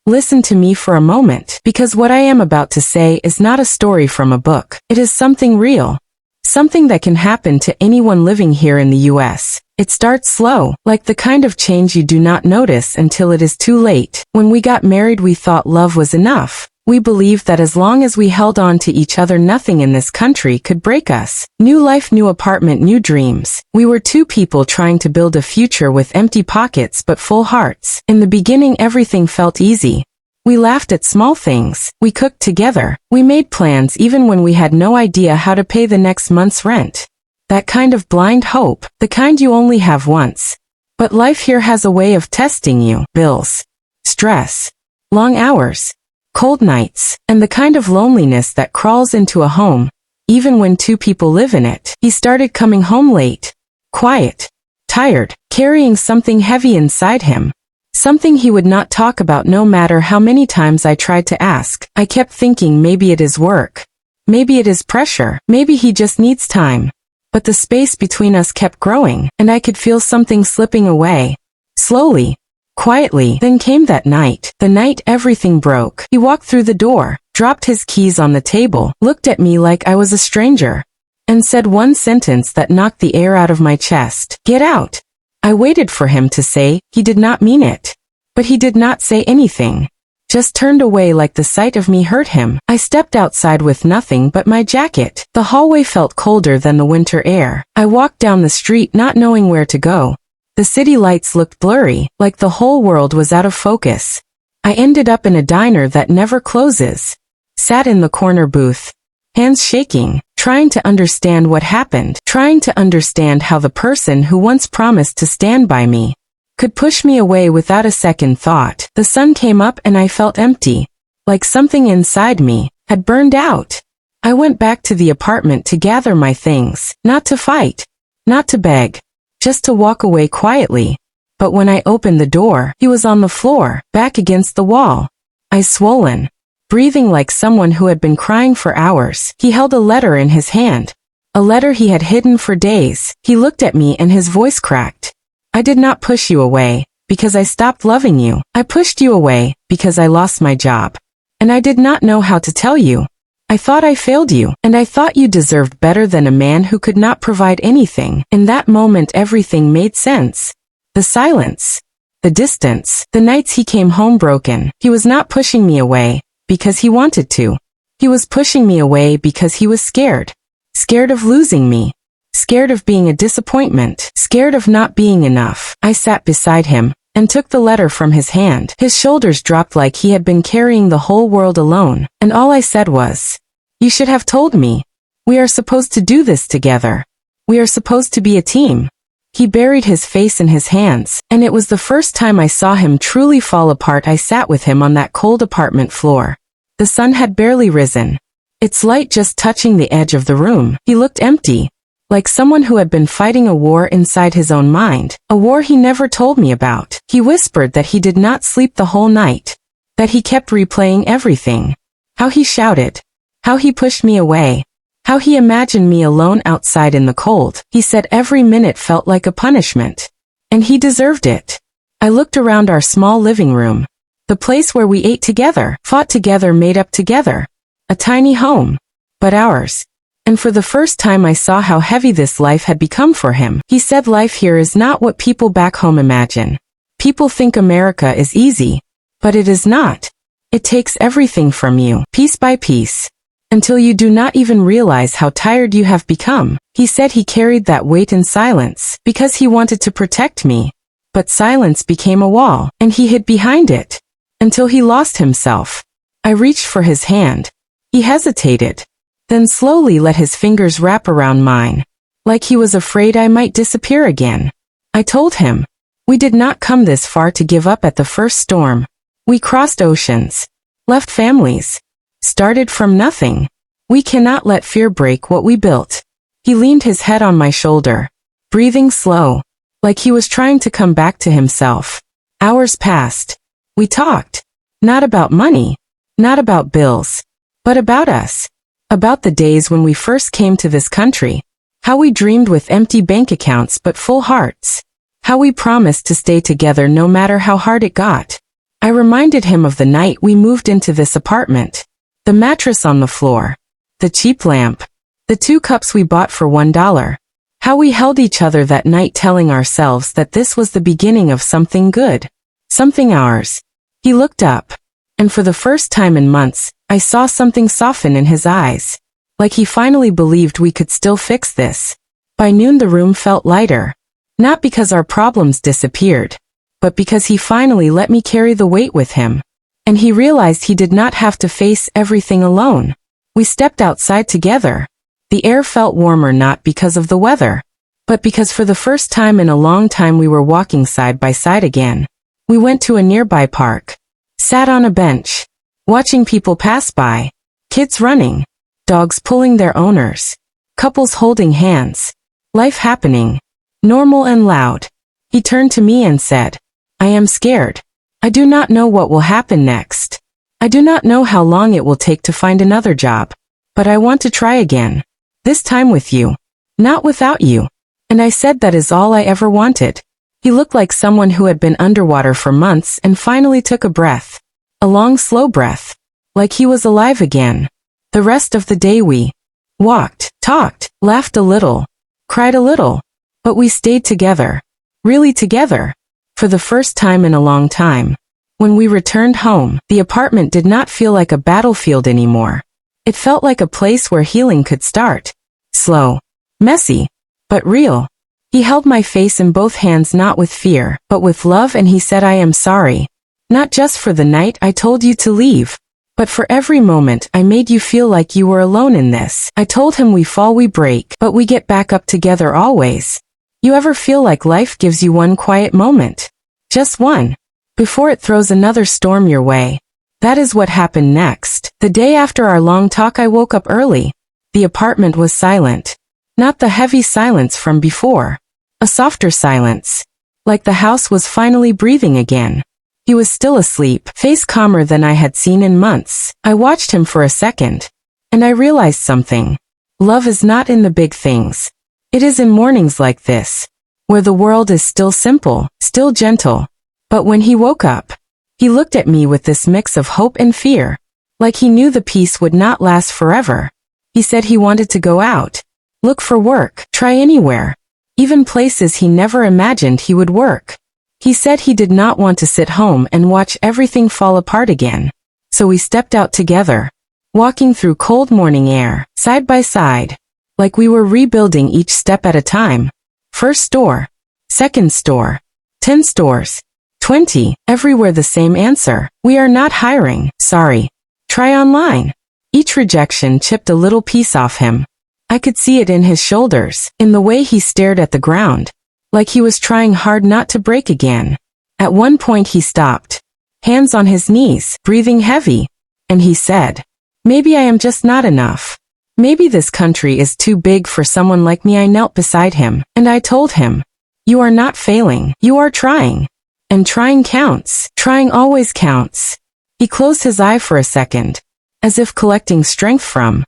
Listen to me for a moment, because what I am about to say is not a story from a book. It is something real. Something that can happen to anyone living here in the US. It starts slow, like the kind of change you do not notice until it is too late. When we got married, we thought love was enough. We believed that as long as we held on to each other, nothing in this country could break us. New life, new apartment, new dreams. We were two people trying to build a future with empty pockets but full hearts. In the beginning, everything felt easy. We laughed at small things. We cooked together. We made plans even when we had no idea how to pay the next month's rent. That kind of blind hope, the kind you only have once. But life here has a way of testing you. Bills, stress, long hours, cold nights, and the kind of loneliness that crawls into a home, even when two people live in it. He started coming home late, quiet, tired, carrying something heavy inside him. Something he would not talk about no matter how many times I tried to ask. I kept thinking maybe it is work. Maybe it is pressure. Maybe he just needs time. But the space between us kept growing, and I could feel something slipping away. Slowly, quietly. Then came that night. The night everything broke. He walked through the door, dropped his keys on the table, looked at me like I was a stranger, and said one sentence that knocked the air out of my chest. Get out. I waited for him to say, he did not mean it. But he did not say anything. Just turned away like the sight of me hurt him. I stepped outside with nothing but my jacket. The hallway felt colder than the winter air. I walked down the street not knowing where to go. The city lights looked blurry, like the whole world was out of focus. I ended up in a diner that never closes. Sat in the corner booth, hands shaking, trying to understand what happened, trying to understand how the person who once promised to stand by me could push me away without a second thought. The sun came up and I felt empty, like something inside me had burned out. I went back to the apartment to gather my things, not to fight, not to beg, just to walk away quietly. But when I opened the door, he was on the floor, back against the wall, eyes swollen, breathing like someone who had been crying for hours. He held a letter in his hand, a letter he had hidden for days. He looked at me and his voice cracked. I did not push you away, because I stopped loving you. I pushed you away, because I lost my job. And I did not know how to tell you. I thought I failed you, and I thought you deserved better than a man who could not provide anything. In that moment everything made sense. The silence, the distance, the nights he came home broken. He was not pushing me away, because he wanted to. He was pushing me away because he was scared. Scared of losing me. Scared of being a disappointment. Scared of not being enough. I sat beside him, and took the letter from his hand. His shoulders dropped like he had been carrying the whole world alone, and all I said was, "You should have told me. We are supposed to do this together. We are supposed to be a team." He buried his face in his hands, and it was the first time I saw him truly fall apart. I sat with him on that cold apartment floor. The sun had barely risen, its light just touching the edge of the room. He looked empty, like someone who had been fighting a war inside his own mind, a war he never told me about. He whispered that he did not sleep the whole night, that he kept replaying everything. How he shouted, how he pushed me away, how he imagined me alone outside in the cold. He said every minute felt like a punishment, and he deserved it. I looked around our small living room, the place where we ate together, fought together, made up together, a tiny home, but ours. And for the first time I saw how heavy this life had become for him. He said life here is not what people back home imagine. People think America is easy, but it is not. It takes everything from you, piece by piece, until you do not even realize how tired you have become. He said he carried that weight in silence, because he wanted to protect me. But silence became a wall, and he hid behind it, until he lost himself. I reached for his hand. He hesitated, then slowly let his fingers wrap around mine, like he was afraid I might disappear again. I told him, we did not come this far to give up at the first storm. We crossed oceans, left families, started from nothing. We cannot let fear break what we built. He leaned his head on my shoulder, breathing slow, like he was trying to come back to himself. Hours passed. We talked, not about money, not about bills, but about us. About the days when we first came to this country, how we dreamed with empty bank accounts but full hearts, how we promised to stay together no matter how hard it got. I reminded him of the night we moved into this apartment. The mattress on the floor. The cheap lamp. The 2 cups we bought for $1. How we held each other that night, telling ourselves that this was the beginning of something good. Something ours. He looked up. And for the first time in months, I saw something soften in his eyes. Like he finally believed we could still fix this. By noon the room felt lighter. Not because our problems disappeared, but because he finally let me carry the weight with him. And he realized he did not have to face everything alone. We stepped outside together. The air felt warmer not because of the weather, but because for the first time in a long time we were walking side by side again. We went to a nearby park. Sat on a bench. Watching people pass by. Kids running. Dogs pulling their owners. Couples holding hands. Life happening. Normal and loud. He turned to me and said, I am scared. I do not know what will happen next. I do not know how long it will take to find another job. But I want to try again. This time with you. Not without you. And I said that is all I ever wanted. He looked like someone who had been underwater for months and finally took a breath. A long, slow breath. Like he was alive again. The rest of the day we walked, talked, laughed a little, cried a little. But we stayed together. Really together. For the first time in a long time. When we returned home, the apartment did not feel like a battlefield anymore. It felt like a place where healing could start. Slow. Messy. But real. He held my face in both hands, not with fear, but with love, and he said, I am sorry. Not just for the night I told you to leave, but for every moment I made you feel like you were alone in this. I told him we fall, we break, but we get back up together always. You ever feel like life gives you one quiet moment? Just one. Before it throws another storm your way. That is what happened next. The day after our long talk I woke up early. The apartment was silent. Not the heavy silence from before. A softer silence. Like the house was finally breathing again. He was still asleep, face calmer than I had seen in months. I watched him for a second. And I realized something. Love is not in the big things. It is in mornings like this. Where the world is still simple, still gentle. But when he woke up, he looked at me with this mix of hope and fear. Like he knew the peace would not last forever. He said he wanted to go out. Look for work, try anywhere. Even places he never imagined he would work. He said he did not want to sit home and watch everything fall apart again. So we stepped out together. Walking through cold morning air, side by side. Like we were rebuilding each step at a time. First store. Second store. 10 stores. 20, everywhere the same answer. We are not hiring, sorry. Try online. Each rejection chipped a little piece off him. I could see it in his shoulders, in the way he stared at the ground. Like he was trying hard not to break again. At one point he stopped. Hands on his knees, breathing heavy. And he said, maybe I am just not enough. Maybe this country is too big for someone like me. I knelt beside him, and I told him, you are not failing, you are trying. And trying counts. Trying always counts. He closed his eye for a second, as if collecting strength from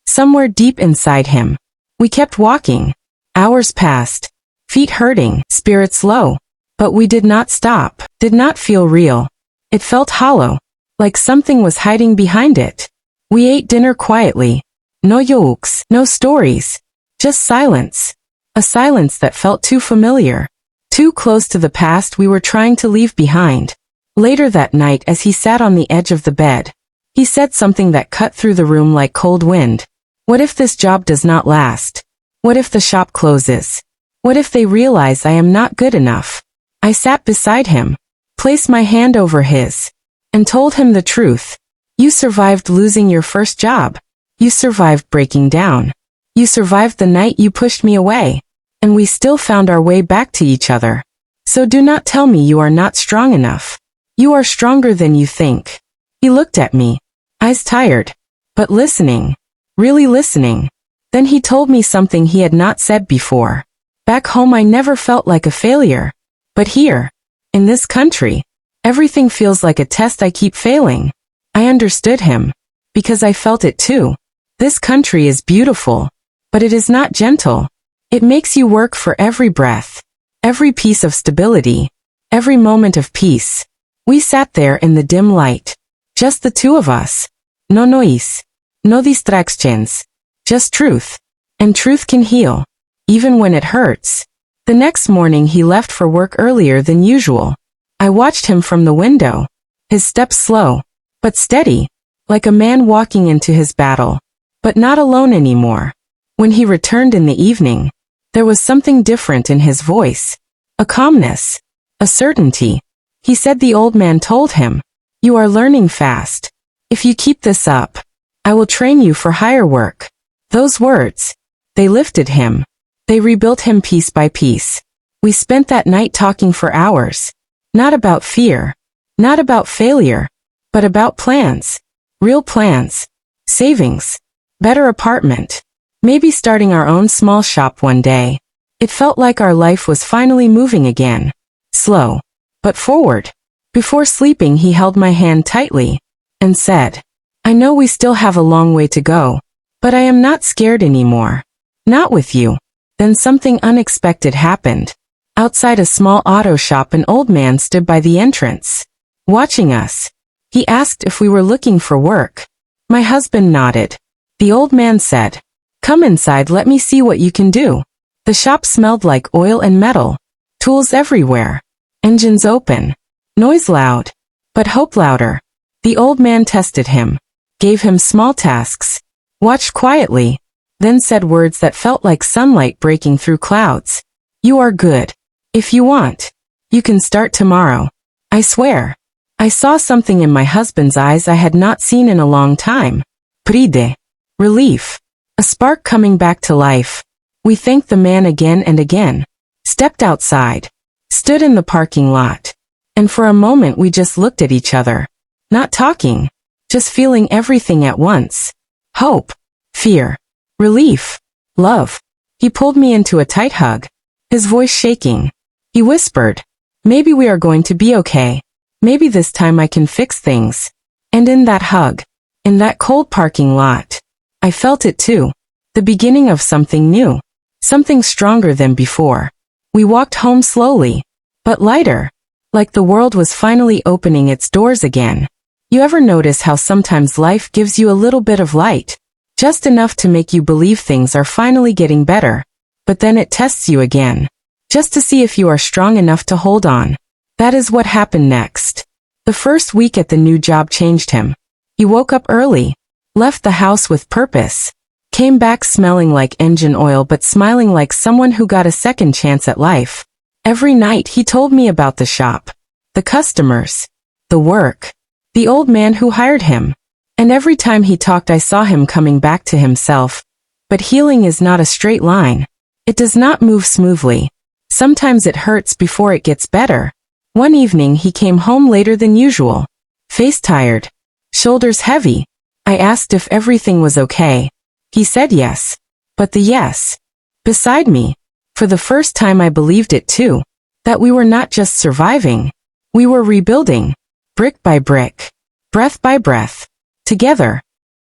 somewhere deep inside him. We kept walking. Hours passed. Feet hurting, spirits low. But we did not stop. Did not feel real. It felt hollow. Like something was hiding behind it. We ate dinner quietly. No jokes, no stories. Just silence. A silence that felt too familiar. Too close to the past we were trying to leave behind. Later that night, as he sat on the edge of the bed, he said something that cut through the room like cold wind. What if this job does not last? What if the shop closes? What if they realize I am not good enough? I sat beside him, placed my hand over his, and told him the truth. You survived losing your first job. You survived breaking down. You survived the night you pushed me away. And we still found our way back to each other. So do not tell me you are not strong enough. You are stronger than you think. He looked at me, eyes tired, but listening, really listening. Then he told me something he had not said before. Back home I never felt like a failure. But here, in this country, everything feels like a test I keep failing. I understood him, because I felt it too. This country is beautiful, but it is not gentle. It makes you work for every breath, every piece of stability, every moment of peace. We sat there in the dim light. Just the two of us. No noise. No distractions. Just truth. And truth can heal. Even when it hurts. The next morning he left for work earlier than usual. I watched him from the window. His steps slow, but steady, like a man walking into his battle. But not alone anymore. When he returned in the evening, there was something different in his voice. A calmness. A certainty. He said the old man told him, "You are learning fast. If you keep this up, I will train you for higher work." Those words, they lifted him. They rebuilt him piece by piece. We spent that night talking for hours. Not about fear. Not about failure. But about plans. Real plans. Savings. Better apartment. Maybe starting our own small shop one day. It felt like our life was finally moving again. Slow. But forward. Before sleeping he held my hand tightly. And said, "I know we still have a long way to go. But I am not scared anymore. Not with you." Then something unexpected happened. Outside a small auto shop an old man stood by the entrance. Watching us. He asked if we were looking for work. My husband nodded. The old man said, "Come inside, let me see what you can do." The shop smelled like oil and metal. Tools everywhere. Engines open. Noise loud. But hope louder. The old man tested him. Gave him small tasks. Watched quietly. Then said words that felt like sunlight breaking through clouds. "You are good. If you want, you can start tomorrow." I swear. I saw something in my husband's eyes I had not seen in a long time. Pride. Relief. A spark coming back to life. We thanked the man again and again. Stepped outside. Stood in the parking lot. And for a moment we just looked at each other. Not talking. Just feeling everything at once. Hope. Fear. Relief. Love. He pulled me into a tight hug. His voice shaking. He whispered, "Maybe we are going to be okay. Maybe this time I can fix things." And in that hug, in that cold parking lot, I felt it too. The beginning of something new. Something stronger than before. We walked home slowly, but lighter. Like the world was finally opening its doors again. You ever notice how sometimes life gives you a little bit of light? Just enough to make you believe things are finally getting better. But then it tests you again. Just to see if you are strong enough to hold on. That is what happened next. The first week at the new job changed him. He woke up early. Left the house with purpose. Came back smelling like engine oil but smiling like someone who got a second chance at life. Every night he told me about the shop. The customers. The work. The old man who hired him. And every time he talked I saw him coming back to himself. But healing is not a straight line. It does not move smoothly. Sometimes it hurts before it gets better. One evening he came home later than usual. Face tired. Shoulders heavy. I asked if everything was okay. He said yes. But the yes. Beside me. For the first time I believed it too. That we were not just surviving. We were rebuilding. Brick by brick. Breath by breath. Together.